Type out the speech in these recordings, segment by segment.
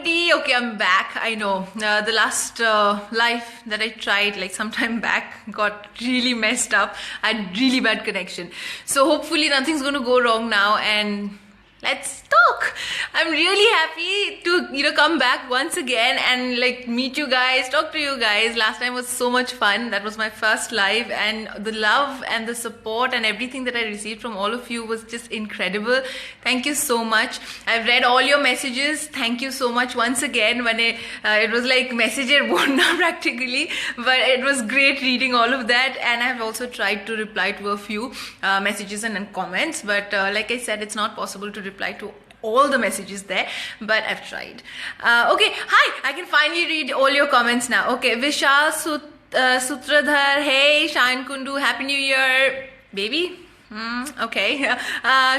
everybody. Okay, I'm back. I know the last live that I tried like some time back got really messed up. I had really bad connection. So hopefully nothing's going to go wrong now and let's talk. I'm really happy to come back once again and like meet you guys, talk to you guys. Last time was so much fun. That was my first live, and the love and the support and everything that I received from all of you was just incredible. Thank you so much. I've read all your messages. Thank you so much once again. When it was like messenger bonna practically, but it was great reading all of that, and I've also tried to reply to a few messages and comments, but like I said, it's not possible to reply to all the messages there, but I've tried. Okay, hi, I can finally read all your comments now. Okay, Vishal Sutradhar, hey, Shayan Kundu, Happy New Year, baby. Okay,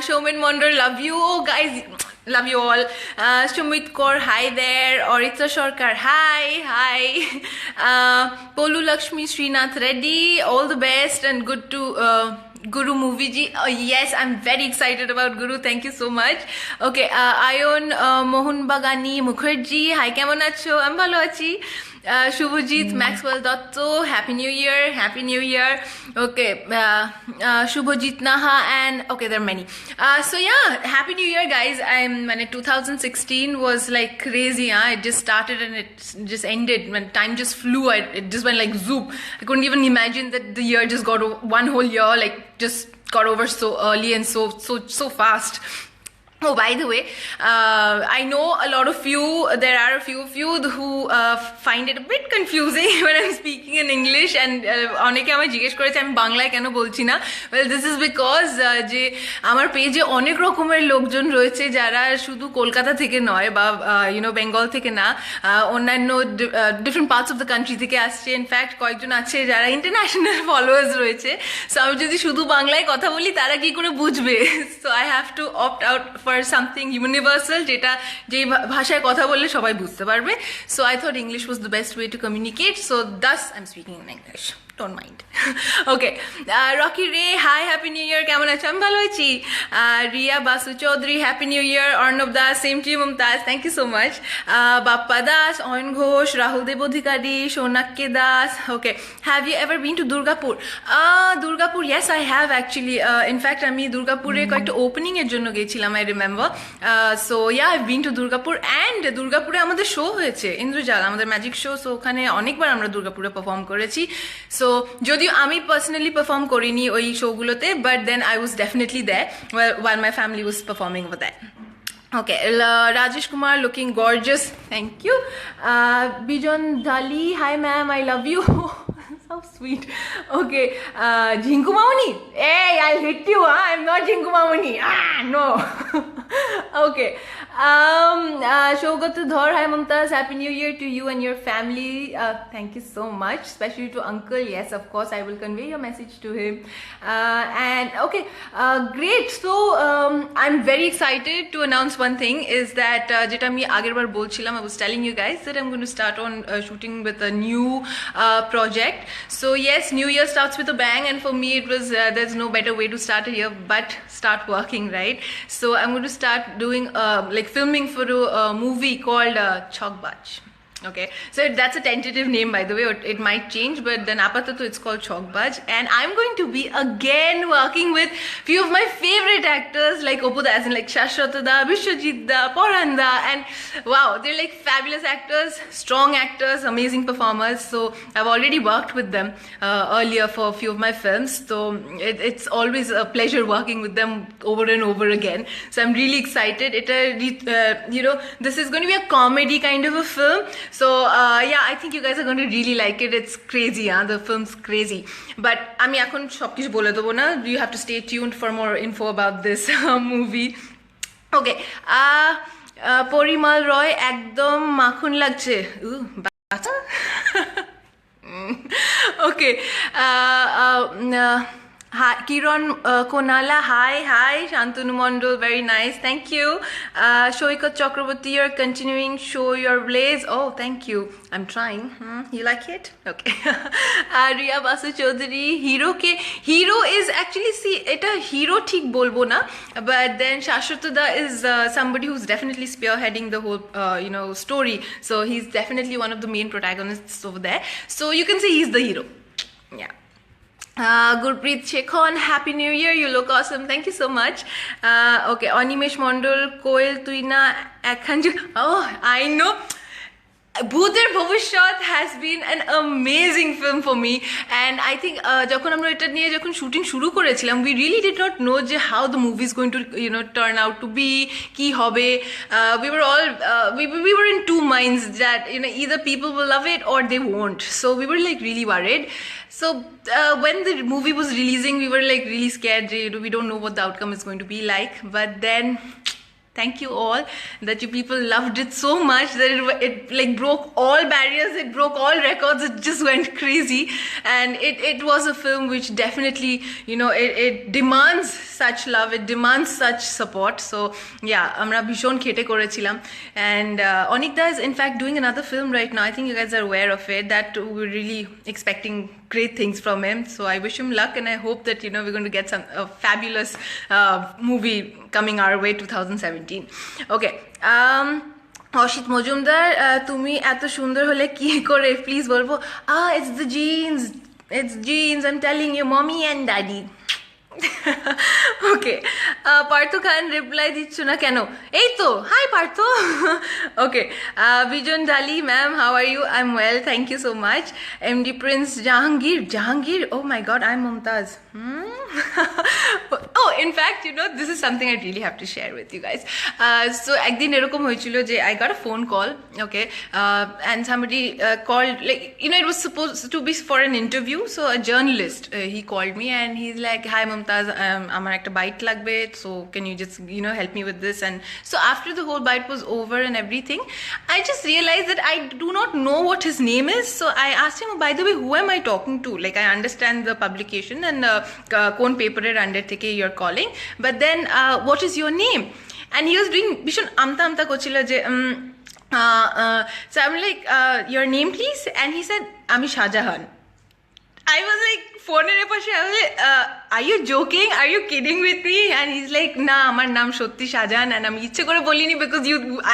Showman Mondor, love you. Oh, guys, love you all. Shumit Kaur, hi there. Oritha Sharkar, hi. Polu Lakshmi Srinath Reddy, all the best and good to Guru movie ji. Oh, yes, I'm very excited about Guru. Thank you so much. Okay, Ayon Mohun Bagani Mukherjee, hi, kemon acho? I'm bhalo achi. Shubhajit Maxwell Dotto, Happy New Year. Okay, Shubhajit Naha, and okay, there are many. So yeah, Happy New Year, guys. 2016 was like crazy. It just started and it just ended. When time just flew, it just went like zoop. I couldn't even imagine that the year just got one whole year, like just got over so early and so fast. Oh, by the way, I know a lot of you, there are a few of you who find it a bit confusing when I'm speaking in English, and oneke amay jiggesh koreche ami banglaয় কেন বলছি না. Well, this is because যে আমার পেজে অনেক রকমের লোকজন রয়েছে যারা শুধু কলকাতা থেকে নয় বা বেঙ্গল থেকে না, অন্যান্য different parts of the country থেকে আসছে. ইনফ্যাক্ট কয়েকজন আছে যারা ইন্টারন্যাশনাল ফলোয়ার্স রয়েছে. সো আমি যদি শুধু বাংলায় কথা বলি তারা কি করে বুঝবে? So I have to opt out for something universal যেটা যেই ভাষায় কথা বললে সবাই বুঝতে পারবে. So I thought English was the best way to communicate, so thus I'm speaking in English. Don't mind. Okay, Rocky Ray, hi, Happy New Year. কেমন আছো? আমি ভালো আছি. Ria Basu Chaudhary, Happy New Year. Arnab Das, same to you, Mumtaz. Thank you so much. Bappa Das, Oyan Ghosh, Rahul Debodhikari, Shonakke Das. Okay, have you ever been to Durgapur? Durgapur, yes, I have actually. In fact, আমি দুর্গাপুরে কয়েকটা opening এর জন্য গেছিলাম, I remember. So yeah, I've been to Durgapur, and দুর্গাপুরে আমাদের show হয়েছে, ইন্দ্রজাল, আমাদের ম্যাজিক শো. সো ওখানে অনেকবার আমরা দুর্গাপুরে পারফর্ম করেছি. সো যদিও আমি পার্সোনালি পারফর্ম করিনি ওই শোগুলোতে, but then I was definitely there while my family was performing over there. Okay, Rajesh Kumar, looking gorgeous. Thank you. Bijon Dali, hi ma'am, I love you. So sweet. Okay, Jhinku Mauni. Hey, I'll hit you, huh? I'm not Jhinku Mauni. No. Okay. Shogat Dhar, hi Mumtaz, Happy New Year to you and your family. Thank you so much, especially to uncle. Yes, of course, I will convey your message to him. And okay, great. So I'm very excited to announce one thing, is that jeta ami ager bar bolchilam, I was telling you guys that I'm going to start on shooting with a new project. So yes, new year starts with a bang, and for me it was there's no better way to start a year but start working, right? So I'm going to start doing like filming for a movie called Chokbaj. Okay, so that's a tentative name, by the way, or it might change, but then apatato it's called Chokbaj, and I'm going to be again working with few of my favorite actors like Oppu Da, as in like Shashwat Da, Vishwajit Da, Poran Da, and wow, they're like fabulous actors, strong actors, amazing performers. So I've already worked with them earlier for a few of my films, so it's always a pleasure working with them over and over again. So I'm really excited. This is going to be a comedy kind of a film. So yeah, I think you guys are going to really like it. It's crazy, the film's crazy. But আমি এখন সবকিছু বলে দেবো না. You have to stay tuned for more info about this movie. Okay, Parimal রয়, একদম মাখন লাগছে. Okay, Hi, Kiran Konala, hi, Shantanu Mondol, very nice, thank you. Shoika Chakraborty, you're continuing, show your blaze. Oh, thank you. I'm trying. You like it? Okay. Riya Basu Chaudhary, hero is actually, see, it a hero thik bolbo na, but then Shashwata is somebody who's definitely spearheading the whole, story. So he's definitely one of the main protagonists over there. So you can say he's the hero. Yeah. Gurpreet Shekhon, Happy New Year, you look awesome, thank you so much. Okay, Animesh Mondol, Koel Tuina, Akhanju. Oh, I know. Bhuter Bhavushyat has been an amazing film for me, and I think যখন আমরা এটা নিয়ে যখন shooting শুরু করেছিলাম, we really did not know যে how the movie is going to turn out to be, কি হবে. We were all we were in two minds that either people will love it or they won't, so we were like really worried. So when the movie was releasing, we were like really scared. We don't know what the outcome is going to be like, but then thank you all that you people loved it so much that it like broke all barriers, it broke all records, it just went crazy, and it was a film which definitely it demands such love, it demands such support. So yeah, amra bhishon khete korechilam, and Onikda is in fact doing another film right now. I think you guys are aware of it, that we're really expecting great things from him, so I wish him luck, and I hope that we're going to get a fabulous movie coming our way 2017. Okay, Asit Majumdar, তুমি এত সুন্দর হলে কি করে please বলবো? It's genes, I'm telling you, mommy and daddy. Okay, Partha Khan reply দিচ্ছ না কেন? এই তো, high Partha. Okay, Bijan Dali ma'am, how are you? I am well, thank you so much. MD Prince Jahangir, oh my god, I'm Mumtaz. Oh, in fact, this is something I really have to share with you guys. So একদিন এরকম হয়েছিল যে I got a phone call, okay, and somebody called, like it was supposed to be for an interview, so a journalist, he called me and he's like, hi Mumtaz, আমার একটা bite লাগবে, so can you just help me with this? And so after the whole bite was over and everything, I just realized that I do not know what his name is, so I asked him, by the way, who am I talking to? Like, I understand the publication and কোন পেপারের under থেকে you're calling, but then what is your name? And he was doing ভীষণ আমতা করছিল যে so I'm like, your name please? And he said, আমি Shahjahan. I was like, ফোনের পাশে, I was like, are you joking? Are you kidding with me? And he's like, না, আমার নাম সত্যি শাহজাহান, and আমি ইচ্ছে করে বলিনি because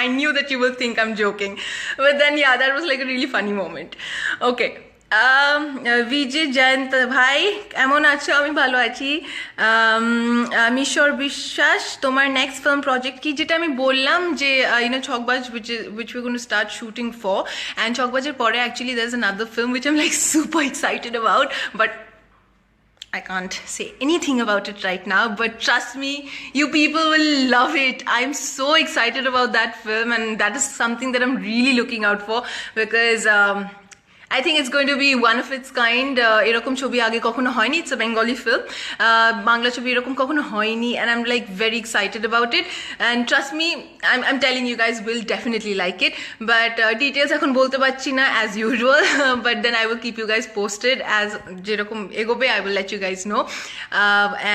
I knew that you will think I'm joking. But then yeah, that was like a really funny moment. Okay. বিজয় জয়ন্ত ভাই, কেমন আছো? আমি ভালো আছি. মিশর বিশ্বাস, তোমার নেক্সট ফিল্ম প্রজেক্ট কি? যেটা আমি বললাম যে ছকবাজ, which we're going to start shooting for, and ছকবাজের পরে actually there's another film which I'm like super excited about, but I can't say anything about it right now, but trust me, you people will love it. I'm so excited about that film, and that is something that I'm really looking out for, because I think it's going to be one of its kind. এরকম ছবি আগে কখনো হয়নি. It's a Bengali film. Bangla ছবি এরকম কখনো হয়নি, and I'm like very excited about it. And trust me, I'm telling you guys will definitely like it. But details এখন বলতে পারছি না as usual. But then I will keep you guys posted as যেরকম এগোবে. I will let you guys know.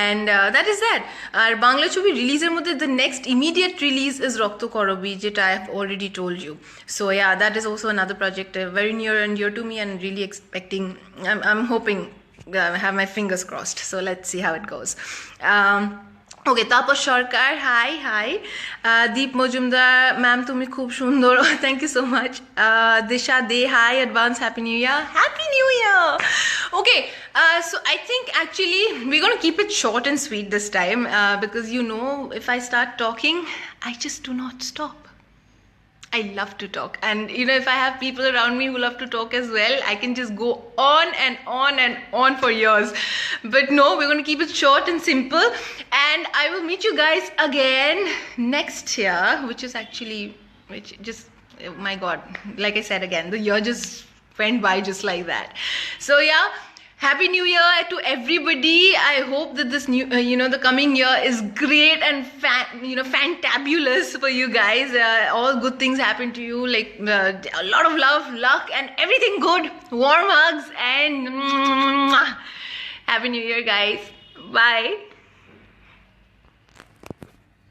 And that is that. আর বাংলা ছবি রিলিজের মধ্যে the next immediate release is রক্ত করবি, যেটা I have already told you. So yeah, that is also another project very near and dear to me, and really expecting, I'm hoping, I have my fingers crossed, so let's see how it goes. Okay, Tapas Sarkar, hi. Deep Mojumdar, ma'am, tumi khub sundor. Thank you so much. Disha De, hi, advance Happy New Year. Happy New Year. Okay, so I think actually we're going to keep it short and sweet this time, because if I start talking, I just do not stop. I love to talk, and if I have people around me who love to talk as well, I can just go on and on and on for years. But no, we're going to keep it short and simple, and I will meet you guys again next year, which just, oh my god, like I said again, the year just went by just like that. So yeah, Happy New Year to everybody. I hope that this new, the coming year is great and fantabulous for you guys. All good things happen to you, like a lot of love, luck, and everything good. Warm hugs, and Happy New Year, guys. Bye.